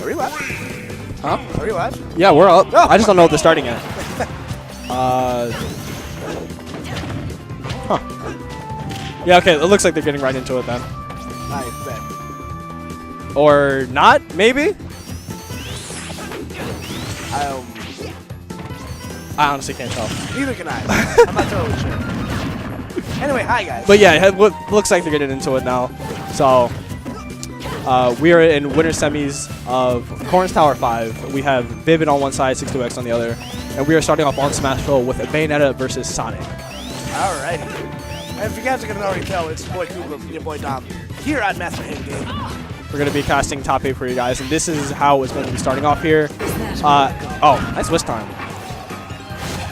Are we live? Huh? Are we live? Yeah, we're up. Oh, I just don't know what they're starting at. Huh. Yeah, okay, it looks like they're getting right into it then. I bet. Or not, maybe? I honestly can't tell. Neither can I. I'm not totally sure. Anyway, hi guys. But yeah, it looks like they're getting into it now. So, we are in winter semis of Korin's Tower 5. We have Vivid on one side, 62X on the other. And we are starting off on Smashville with Bayonetta versus Sonic. Alrighty. And if you guys are going to already tell, it's your boy Cooper and your boy Dom here on Master Hand Game. We're going to be casting top 8 for you guys. And this is how it's going to be starting off here. Oh, nice wish time.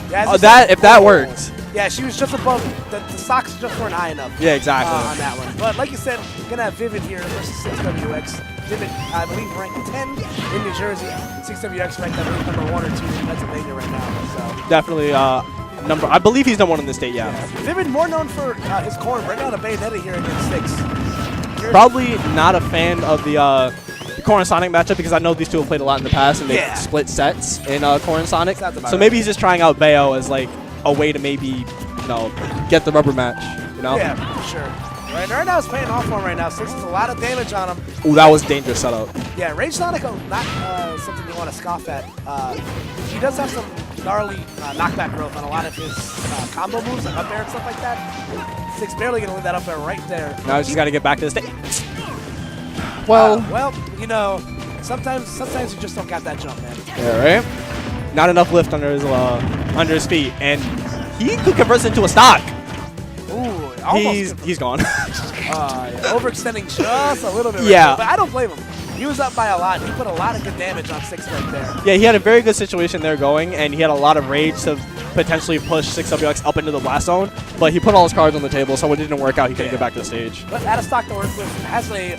Yeah, if that worked. Yeah, she was just above. The socks just weren't high enough. Yeah, exactly. On that one. But like you said, we're going to have Vivid here versus 6WX. Vivid, I believe, ranked 10 in New Jersey. 6WX ranked, I believe, number 1 or 2 in Pennsylvania right now. So definitely I believe he's number 1 in the state, yeah. Vivid more known for his Korin, bringing out a Bayonetta here against 6. Probably not a fan of the Korin Sonic matchup because I know these two have played a lot in the past and they split sets in Korin Sonic. So maybe he's just trying out Bayo as like a way to maybe, you know, get the rubber match, you know? Yeah, for sure. Right now it's paying off for him right now. 6 is a lot of damage on him. Ooh, that was dangerous setup. Yeah, Range Sonic, not something you want to scoff at. He does have some gnarly knockback growth on a lot of his combo moves, like up air and stuff like that. 6 barely going to leave that up air right there. Now he's just got to get back to the stage. Well, you know, sometimes you just don't got that jump, man. Yeah, right? Not enough lift under his feet, and he could convert into a stock. Ooh, he's gone. Overextending just a little bit. Yeah, right, but I don't blame him. He was up by a lot. He put a lot of good damage on 6 right there. Yeah, he had a very good situation there going, and he had a lot of rage to potentially push 6WX up into the blast zone, but he put all his cards on the table, so when it didn't work out, he couldn't get back to the stage. But out of stock to work with, has a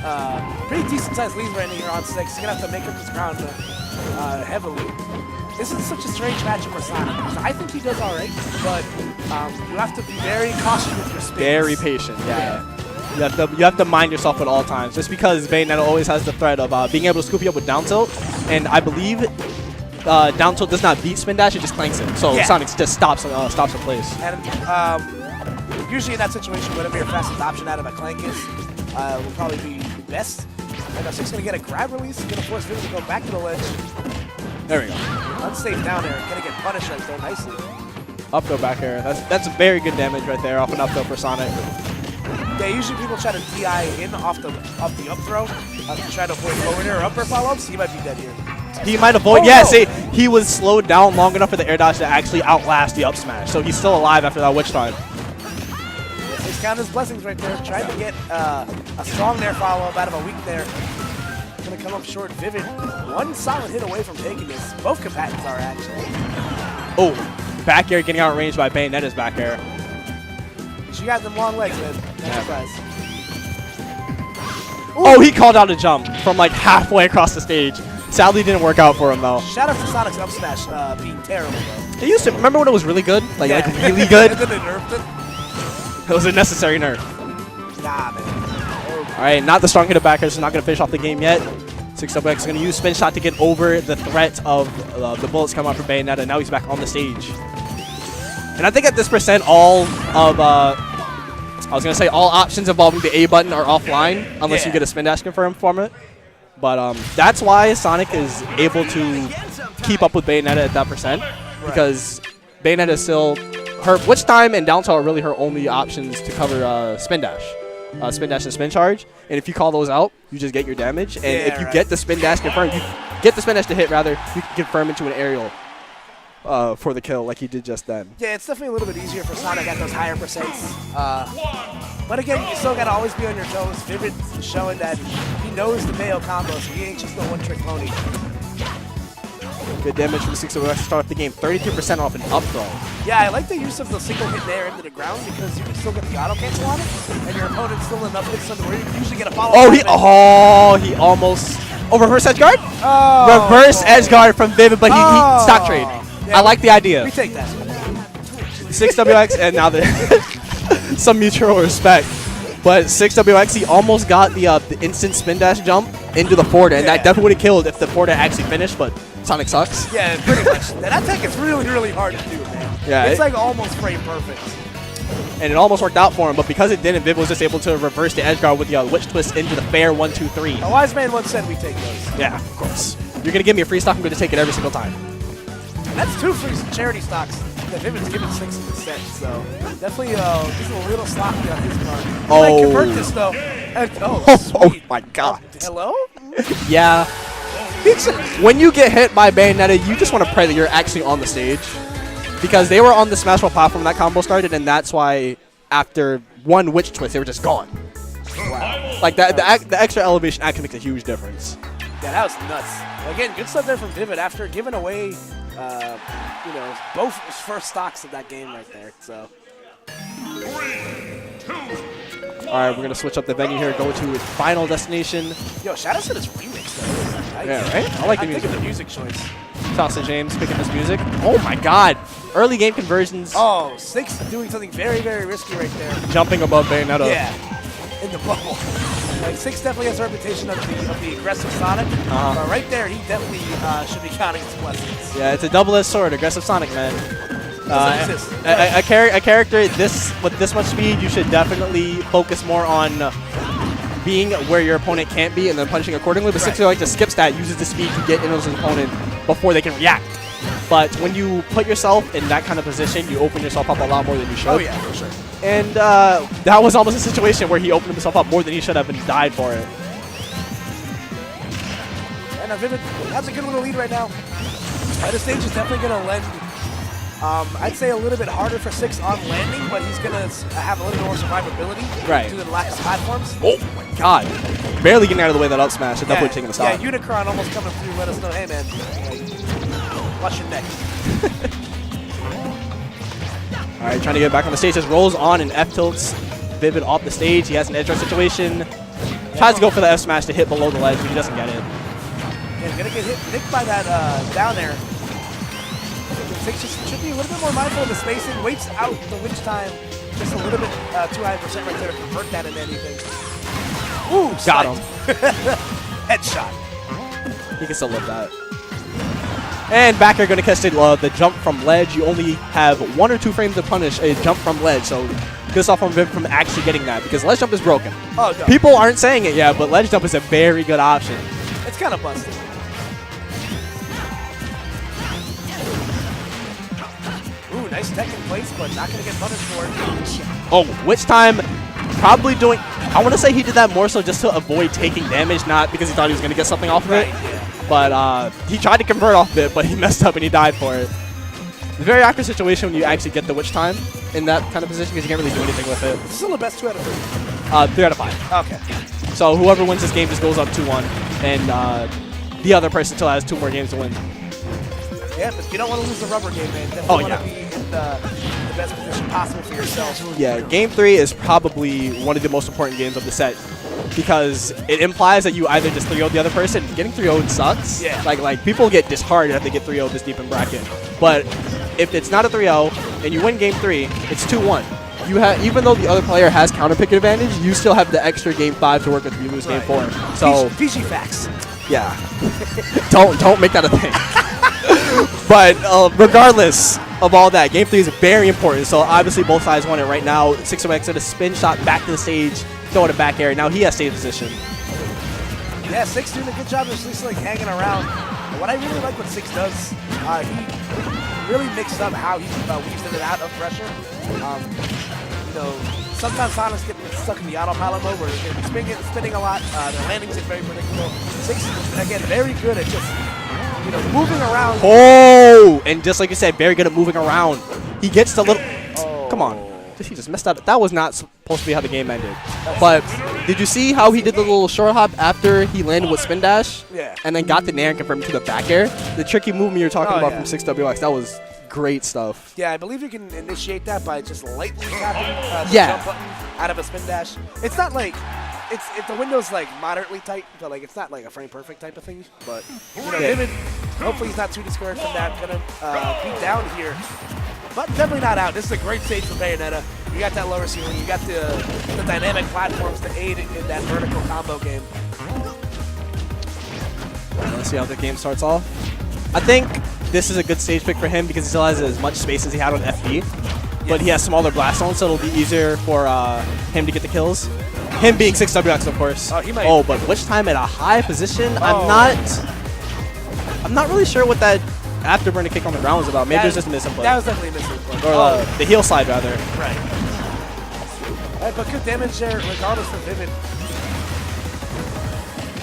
pretty decent-sized lead right here on 6. He's going to have to make up his ground heavily. This is such a strange matchup for Sonic. I think he does all right, but you have to be very cautious with your spins. Very patient, yeah. You have to mind yourself at all times, just because Bayonetta always has the threat of being able to scoop you up with down tilt, and I believe down tilt does not beat spin dash, it just clanks it. So Sonic just stops in place. And usually in that situation, whatever your fastest option out of a clank is, will probably be best. And 6 is going to get a grab release, going to force Vivid to go back to the ledge. There we go. Unsafe down there, going to get punished right there nicely. Up throw back air. That's very good damage right there off an up throw for Sonic. Yeah, usually people try to DI in off the up throw to try to avoid forward air or upper follow-ups. He might be dead here. He might avoid, see, he was slowed down long enough for the air dodge to actually outlast the up smash. So he's still alive after that witch time. He's counting his blessings right there, trying to get a strong nair follow-up out of a weak nair. Going to come up short. Vivid, one solid hit away from taking this. Both combatants are actually. Oh, back air getting outranged by Bayonetta's back air. She got them long legs, man. Nice. Oh, he called out a jump from like halfway across the stage. Sadly, didn't work out for him though. Shout out to Sonic's up smash being terrible though. It used to, remember when it was really good? Like really good? And then they nerfed it. It was a necessary nerf. Nah, man. Alright, not the strong hit of back air, so not going to finish off the game yet. 6WX is going to use spin shot to get over the threat of the bullets coming out from Bayonetta. Now he's back on the stage. And I think at this percent, all of, all options involving the A button are offline, unless you get a spin dash confirmed from it. But that's why Sonic is able to keep up with Bayonetta at that percent, because Bayonetta is still, her witch time and down tilt are really her only options to cover spin dash. Spin dash and spin charge, and if you call those out, you just get your damage. And if you get the spin dash confirmed, you get the spin dash to hit rather, you can confirm into an aerial for the kill like he did just then. Yeah, it's definitely a little bit easier for Sonic at those higher percents. But again, you still got to always be on your toes. Vivid showing that he knows the Bayo combo, so he ain't just no one-trick pony. Good damage from 6WX to start off the game. 33% off an up throw. Yeah, I like the use of the single hit there into the ground because you can still get the auto cancel on it, and your opponent's still enough hits under where you can usually get a follow-up. He almost reverse edge guard. Reverse edge guard from Vivid, but he stock trade. Yeah, I like the idea. We take that. 6WX and now some mutual respect. But 6WX, he almost got the instant spin dash jump into the forward, and that definitely would have killed if the forward had actually finished, but Sonic sucks. Yeah, pretty much. That tech is really, really hard to do, man. Yeah, it's like almost frame perfect. And it almost worked out for him, but because it didn't, Viv was just able to reverse the edge guard with the witch twist into the fair 1-2-3. A wise man once said we take those. Yeah, of course. You're going to give me a free stock, I'm going to take it every single time. And that's 2 free charity stocks that Vivid's given 6 in the set, so definitely he's a little sloppy on his part. He might convert this, though. And, oh my god. Hello? Yeah. When you get hit by Bayonetta, you just want to pray that you're actually on the stage. Because they were on the Smash Ball platform when that combo started, and that's why after one witch twist, they were just gone. Wow. Like, the extra elevation actually makes a huge difference. Yeah, that was nuts. Again, good stuff there from Vivid after giving away, you know, both first stocks of that game right there. So. 3, 2, 1. All right, we're going to switch up the venue here, go to Final Destination. Yo, shout out to this remix, though. Yeah, right? I like the music. I think the music choice. Sausage James picking this music. Oh my god. Early game conversions. Oh, 6 doing something very, very risky right there. Jumping above Bayonetta. Yeah, in the bubble. Like 6 definitely has a reputation of the aggressive Sonic. But right there, he definitely should be counting his blessings. Yeah, it's a double-edged sword. Aggressive Sonic, man. A character with this much speed, you should definitely focus more on being where your opponent can't be and then punching accordingly. But 6 like to skip that, uses the speed to get into his opponent before they can react. But when you put yourself in that kind of position, you open yourself up a lot more than you should. Oh yeah, for sure. And that was almost a situation where he opened himself up more than he should have and died for it. And Vivid has a good little lead right now. The stage is definitely going to lend, I'd say, a little bit harder for 6 on landing, but he's going to have a little more survivability due to the lack of platforms. Oh my god. Barely getting out of the way of that up smash. And definitely taking the stop. Yeah, Unicron almost coming through. Let us know, hey man, watch your neck. All right, trying to get back on the stage. Just rolls on and F tilts Vivid off the stage. He has an edge guard situation. Tries to go for the F smash to hit below the ledge, but he doesn't get it. Yeah, gonna get hit by that down air. Six just should be a little bit more mindful of the spacing. Waits out the witch time just a little bit too high percent right there to convert that into anything. Ooh, got him. Headshot. He can still live that. And back air going to catch the jump from ledge. You only have 1 or 2 frames to punish a jump from ledge, so good stuff from Viv from actually getting that because ledge jump is broken. Oh, no. People aren't saying it yet, but ledge jump is a very good option. It's kind of busted. Ooh, nice tech in place, but not going to get punished for it. Oh, which time probably doing... I want to say he did that more so just to avoid taking damage, not because he thought he was going to get something off of it. Yeah. But he tried to convert off of it, but he messed up and he died for it. It's a very awkward situation when you actually get the witch time in that kind of position because you can't really do anything with it. It's still the best 2 out of 3. 3 out of 5. Okay. So whoever wins this game just goes up 2-1, and the other person still has 2 more games to win. Yeah, but you don't want to lose the rubber game, man. Definitely want to be in the best position possible for yourself. Yeah, Game 3 is probably one of the most important games of the set because it implies that you either just 3-0'd the other person. Getting 3-0'd sucks. Yeah. Like people get disheartened if they get 3-0'd this deep in bracket. But if it's not a 3-0 and you win Game 3, it's 2-1. You have, even though the other player has counter pick advantage, you still have the extra Game 5 to work with if you lose Game 4. So PG facts. yeah, don't make that a thing. But regardless of all that, Game 3 is very important. So obviously both sides want it right now. 6OX at a spin shot back to the stage, throw it a back air. Now he has stage position. Yeah, 6 doing a good job of just like hanging around. What I really like what 6 does, he really mixed up how he weaves in and out of pressure. You know, sometimes Sonic's get stuck in the autopilot mode where they're spinning a lot. Their landings are very predictable. 6, again, very good at just, you know, moving around. Oh, and just like you said, very good at moving around. He gets the little... Oh. Come on. He just messed up. That was not supposed to be how the game ended. But did you see how he did the little short hop after he landed with spin dash? Yeah. And then got the nair and confirmed to the back air? The tricky movement you're talking about from 6WX, that was great stuff. Yeah, I believe you can initiate that by just lightly tapping the jump button out of a spin dash. It's not like... If the window's like moderately tight, but like it's not like a frame perfect type of thing. But you know, Vivid, hopefully he's not too discouraged from that. Gonna beat down here. but definitely not out. This is a great stage for Bayonetta. You got that lower ceiling. You got the dynamic platforms to aid in that vertical combo game. Let's see how the game starts off. I think this is a good stage pick for him because he still has as much space as he had on FD. But he has smaller blast zones, so it'll be easier for him to get the kills. Him being 6WX, of course. Oh, but which time at a high position? I'm not really sure what that afterburner kick on the ground was about. Maybe it was just a misinput. That was definitely a misinput. Or the heel slide, rather. Right. Alright, but good damage there, regardless for Vivid.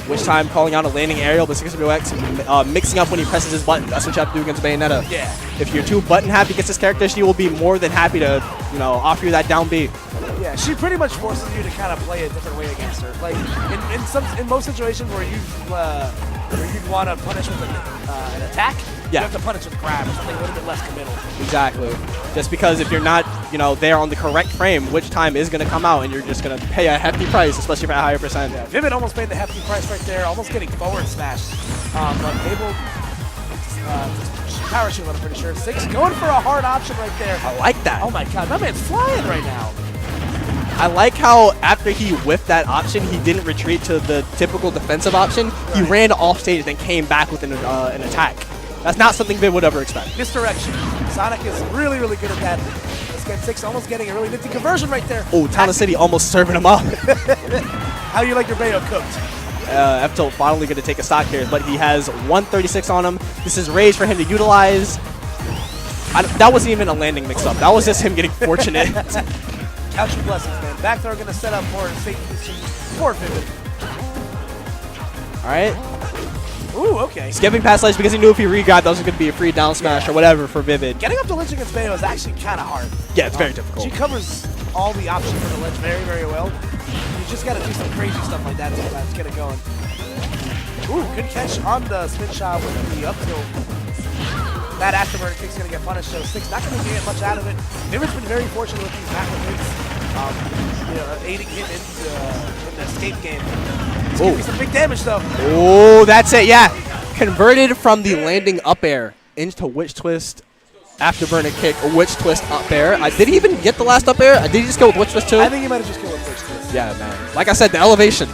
Which time calling out a landing aerial, but 6WX mixing up when he presses his button. That's what you have to do against Bayonetta. Yeah. If you're too button happy against this character, she will be more than happy to, offer you that down B. Yeah, she pretty much forces you to kind of play a different way against her. Like in most situations where you'd want to punish with an attack, you have to punish with grab or something a little bit less committal. Exactly. Just because if you're not, there on the correct frame, which time is going to come out, and you're just going to pay a hefty price, especially for a higher percent. Yeah, Vivid almost paid the hefty price right there, almost getting forward smashed. But able power shield, I'm pretty sure. 6 going for a hard option right there. I like that. Oh my god, my man's flying right now. I like how after he whiffed that option, he didn't retreat to the typical defensive option. Right. He ran off stage and then came back with an attack. That's not something Viv would ever expect. Misdirection. Sonic is really, really good at that. This game 6 almost getting a really nifty conversion right there. Oh, Town City almost serving him up. How you like your Bayo cooked? F-Tilt finally going to take a stock here, but he has 136 on him. This is Rage for him to utilize. That wasn't even a landing mix-up. That was just him getting fortunate. Couch your blessings, man. Back throw going to set up for Vivid. All right. Ooh, okay. Skipping past ledge because he knew if he re-grabbed, that was going to be a free down smash or whatever for Vivid. Getting up to ledge against Bayo is actually kind of hard. Yeah, it's very difficult. She covers all the options for the ledge very, very well. You just got to do some crazy stuff like that sometimes to get it going. Ooh, good catch on the spin shot with the up tilt. That afterburner kick's going to get punished, so 6 not going to get much out of it. Vivid's been very fortunate with these macro hits, aiding him in the escape game. He's giving me some big damage, though. Oh, that's it, yeah. Converted from the landing up air into witch twist afterburner kick, or witch twist up air. Did he even get the last up air? Did he just go with witch twist too? I think he might have just killed with witch twist. Yeah, man. Like I said, the elevation.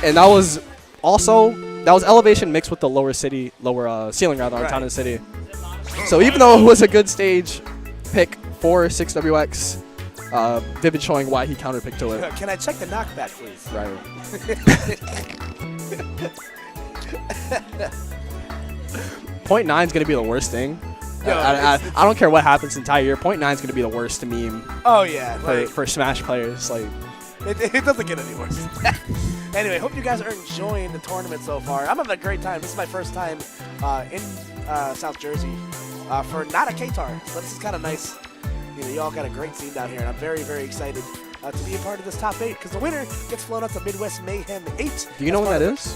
And that was also, elevation mixed with the lower ceiling on Town and City. So even though it was a good stage pick for 6WX, Vivid showing why he counterpicked to it. Can I check the knockback, please? Right. 0.9 is going to be the worst thing. Yo, I don't care what happens the entire year. 0.9 is going to be the worst to meme. Oh, yeah. For Smash players. It doesn't get any worse. Anyway, hope you guys are enjoying the tournament so far. I'm having a great time. This is my first time in South Jersey for not a K-Tar. So this is kind of nice. You all got a great team down here, and I'm very, very excited to be a part of this top 8 because the winner gets flown out to Midwest Mayhem 8. Do you know when that is?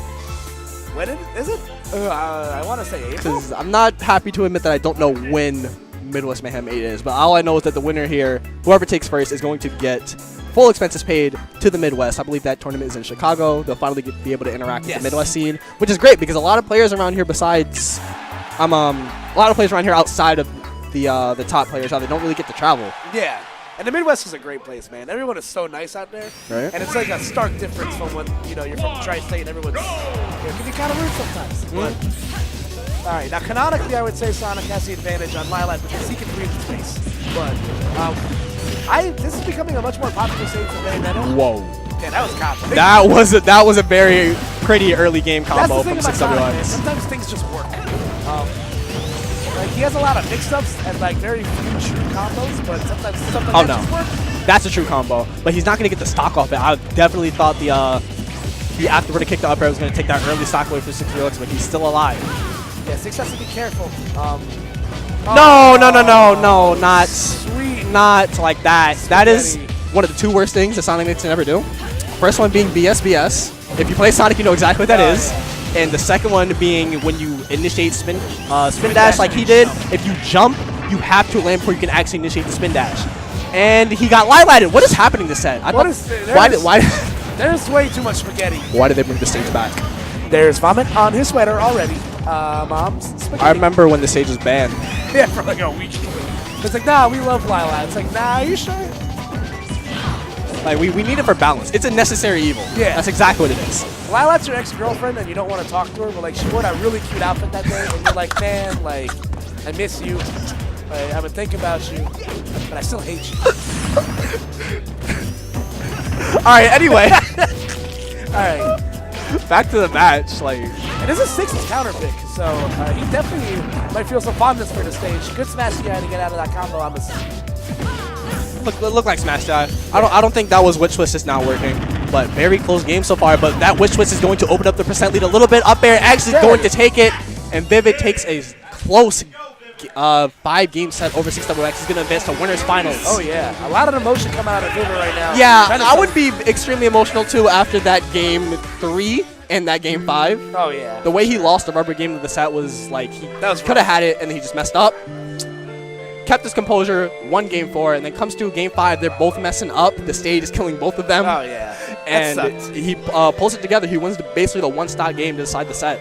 When is it? I want to say April. Because I'm not happy to admit that I don't know when Midwest Mayhem 8 is, but all I know is that the winner here, whoever takes first, is going to get full expenses paid to the Midwest. I believe that tournament is in Chicago. They'll finally be able to interact with the Midwest scene, which is great because a lot of players around here besides, a lot of players around here outside of the top players, they don't really get to travel. Yeah. And the Midwest is a great place, man. Everyone is so nice out there. Right. And it's like a stark difference from when, you're from Tri-State and everyone's, it can be kind of rude sometimes. But, all right, now canonically, I would say Sonic has the advantage on Lilac because he can breathe in space. But this is becoming a much more popular stage for Bayonetta. Whoa. Yeah, that was confident. That was a very pretty early game combo from 6WX. Sometimes things just work. He has a lot of mix-ups and very few true combos, but sometimes just work. That's a true combo, but he's not going to get the stock off it. I definitely thought the afterburner kick the up air was going to take that early stock away for 6WX, but he's still alive. Yeah, 6 has to be careful. No, not like that. Spaghetti. That is one of the 2 worst things that Sonic Mix can ever do. First one being BS. If you play Sonic, you know exactly what that is. Yeah. And the second one being when you initiate spin dash like he did, if you jump, you have to land before you can actually initiate the spin dash. And he got light-lighted. What is happening this set? There's way too much spaghetti. Why did they bring the stage back? There's vomit on his sweater already. Mom's spaghetti. I remember when the stage was banned. Yeah, for like a week. It's like, nah, we love Lila. It's like, nah, are you sure? Like, we need it for balance. It's a necessary evil. Yeah. That's exactly what it is. Lila's your ex-girlfriend and you don't want to talk to her, but like she wore that really cute outfit that day, and you're like, man, like, I miss you. Like, I've been thinking about you, but I still hate you. All right, anyway. All right. Back to the match. Like, And this is Six's counter pick, so he definitely might feel some fondness for the stage. Good smash DI to get out of that combo. I'm look like smash die. I don't think that was witch twist is not working, but very close game so far. But that witch twist is going to open up the percent lead a little bit. Up air actually going to take it, and Vivid takes a close 5-game set over 6XX. He's going to advance to winners finals. Oh yeah, a lot of emotion coming out of Vivid right now. Yeah, I would be extremely emotional too after that game 3 and that game 5. Oh yeah. The way he lost the rubber game of the set was like he was could have had it and he just messed up. Kept his composure, won game 4, and then comes to game 5. They're both messing up. The stage is killing both of them. Oh yeah. And that sucked. he pulls it together. He wins basically the one-stop game to decide the set.